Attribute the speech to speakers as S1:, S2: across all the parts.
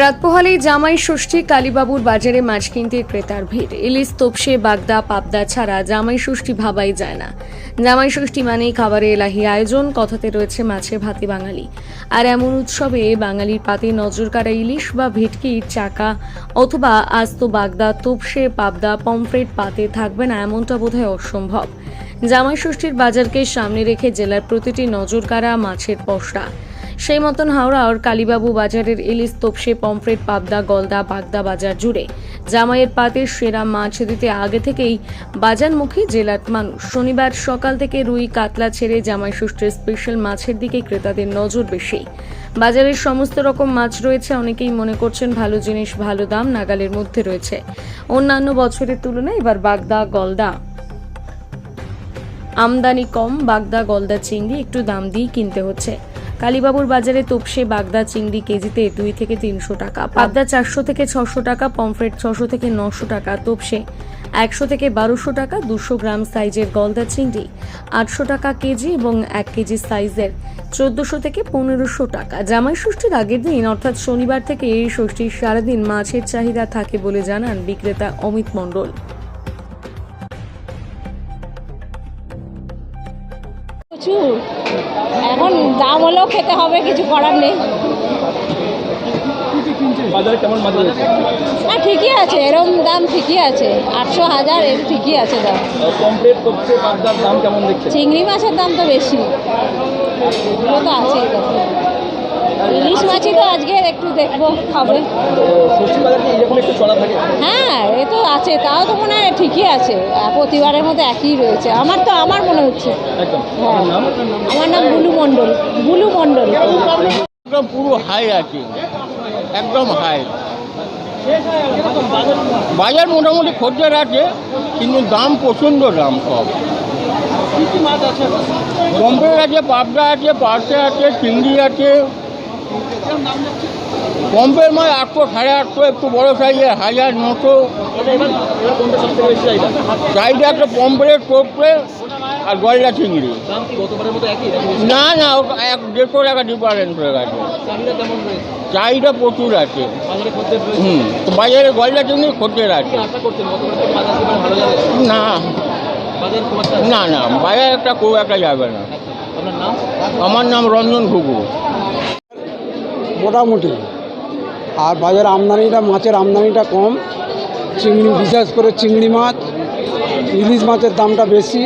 S1: রাত পোহালেই জামাই ষষ্ঠী কালীবাবুর বাজারে মাছ কিনতে ক্রেতার ভিড়। ইলিশ, তোপসে, বাগদা, পাবদা ছাড়া জামাই ষষ্ঠী ভাবাই যায় না। জামাই ষষ্ঠী মানেই খাবারে এলাহি আয়োজন, কথাতে রয়েছে মাছে ভাতে বাঙালি। আর এমন উৎসবে বাঙালির পাতে নজর কাড়া ইলিশ বা ভেটকির চাকা অথবা আস্ত বাগদা, তোপসে, পাবদা, পমফ্রেট পাতে থাকবে না এমনটা বোধহয় অসম্ভব। জামাই ষষ্ঠীর বাজারকে সামনে রেখে জেলার প্রতিটি নজর কাড়া মাছের পসরা। সেই মতন হাওড়ার কালীবাবু বাজারের ইলিশ, তোপসে, পমফ্রেট, পাবদা, গলদা, বাগদা বাজার জুড়ে জামাইয়ের পাতে সেরা মাছ দিতে আগে থেকেই বাজারমুখী জেলার মানুষ। শনিবার সকাল থেকে রুই, কাতলা ছেড়ে জামাই ষষ্ঠীর স্পেশাল মাছের দিকে ক্রেতাদের নজর বেশি। বাজারের সমস্ত রকম মাছ রয়েছে, অনেকেই মনে করছেন ভালো জিনিস, ভালো দাম নাগালের মধ্যে রয়েছে। অন্যান্য বছরের তুলনায় এবার বাগদা, গলদা আমদানি কম। বাগদা, গলদা চিংড়ি একটু দাম দিয়ে কিনতে হচ্ছে। কালীবাবুর বাজারে তোপসে, বাগদা চিংড়ি কেজিতে 2 থেকে 300 টাকা, পাবদা 400 থেকে 600 টাকা, পমফ্রেট 600 থেকে 900 টাকা, তোপসে 100 থেকে 1200 টাকা, 200 গ্রাম সাইজের গলদা চিংড়ি 800 টাকা কেজি এবং 1 কেজি সাইজের 1400 থেকে 1500 টাকা। জামাই ষষ্ঠীর আগের দিন অর্থাৎ শনিবার থেকে এই ষষ্ঠীর সারাদিন মাছের চাহিদা থাকে বলে জানান বিক্রেতা অমিত মণ্ডল।
S2: প্রচুর, এখন দাম হলেও খেতে হবে, কিছু করার নেই।
S3: বাজারে কেমন মাছ রয়েছে?
S2: হ্যাঁ, ঠিকই আছে, এরকম দাম ঠিকই আছে, 800, 1000 এর ঠিকই আছে দাম।
S3: পমফ্রেট, তোপসে, পাবদার দাম কেমন দেখছেন?
S2: চিংড়ি মাছের দাম তো বেশি, এগুলো তো আছেই। ইলিশ মাছই তো আজকে একটু দেখবো, খাবে।
S3: ষষ্ঠী বাজারে এরকম একটু চড়া থাকে?
S2: হ্যাঁ, এ তো আছে, তাও তো মনে হয় ঠিকই আছে, প্রতিবারের মধ্যে একই রয়েছে আমার মনে হচ্ছে।
S3: একদম।
S2: হ্যাঁ,
S3: আপনার নাম?
S2: আমার নাম বুলু মণ্ডল। বুলু মণ্ডল।
S4: একদম পুরো হাই আছে, একদম হাই। বাজার মোটামুটি খদ্দের আছে, কিন্তু দাম প্রচণ্ড দাম সব। পমফ্রেট আছে, পাবদা আছে, পার্সে আছে, চিংড়ি আছে। পমফ্রেট মানে 800, 850, একটু বড়ো সাইজে 1000, 900। চাহিদা একটা পমফ্রেট, তোপসে আর গলদা চিংড়ি। না না, 150 টাকা ডিফারেন্স হয়ে গেছে। চাহিদা প্রচুর আছে। বাজারে গলদা চিংড়ি খদ্দের আছে। না না না, বাজারে একটা খুব একটা যাবে না। আমার নাম রঞ্জন ঘুঘু।
S5: মোটামুটি। আর বাজারে আমদানিটা, মাছের আমদানিটা কম। চিংড়ি, বিশেষ করে চিংড়ি মাছ, ইলিশ মাছের দামটা বেশি।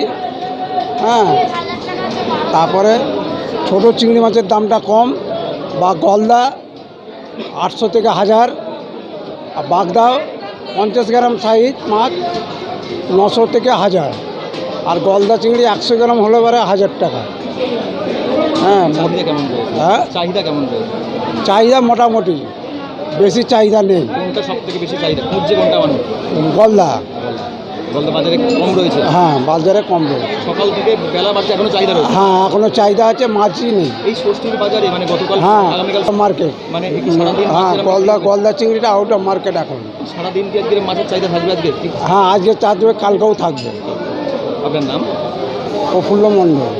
S5: হ্যাঁ, তারপরে ছোট চিংড়ি মাছের দামটা কম। বা গলদা 800 থেকে 1000, আর বাগদাও 50 গ্রাম সাইজ মাছ 900 থেকে 1000, আর গলদা চিংড়ি 100 গ্রাম হলে পরে 1000 টাকা। হ্যাঁ, হ্যাঁ,
S3: চাহিদা কেমন রয়েছে?
S5: চাহিদা মোটামুটি, বেশি চাহিদা নেই।
S3: কোনটা সব থেকে বেশি চাহিদা? খুঁজছে কোনটা মানুষ?
S5: গলদা।
S3: গলদা বাজারে কম রয়েছে?
S5: হ্যাঁ, বাজারে কম রয়েছে।
S3: সকাল থেকে বেলা বাজছে, এখনো চাহিদা রয়েছে?
S5: হ্যাঁ, এখনো চাহিদা আছে, মাছই নেই।
S3: এই ষষ্ঠীর বাজারে মানে গতকাল,
S5: হ্যাঁ,
S3: আগামীকাল
S5: মার্কেট।
S3: মানে কি সারাদিন?
S5: হ্যাঁ, গলদা চিংড়িটা আউট অফ মার্কেট এখন।
S3: সারাদিন কি আজকে মাছের চাহিদা থাকবে আজকে?
S5: হ্যাঁ, আজকে চার দেবে, কালকেও থাকবে।
S3: আপনার নাম?
S5: প্রফুল্ল মণ্ডল।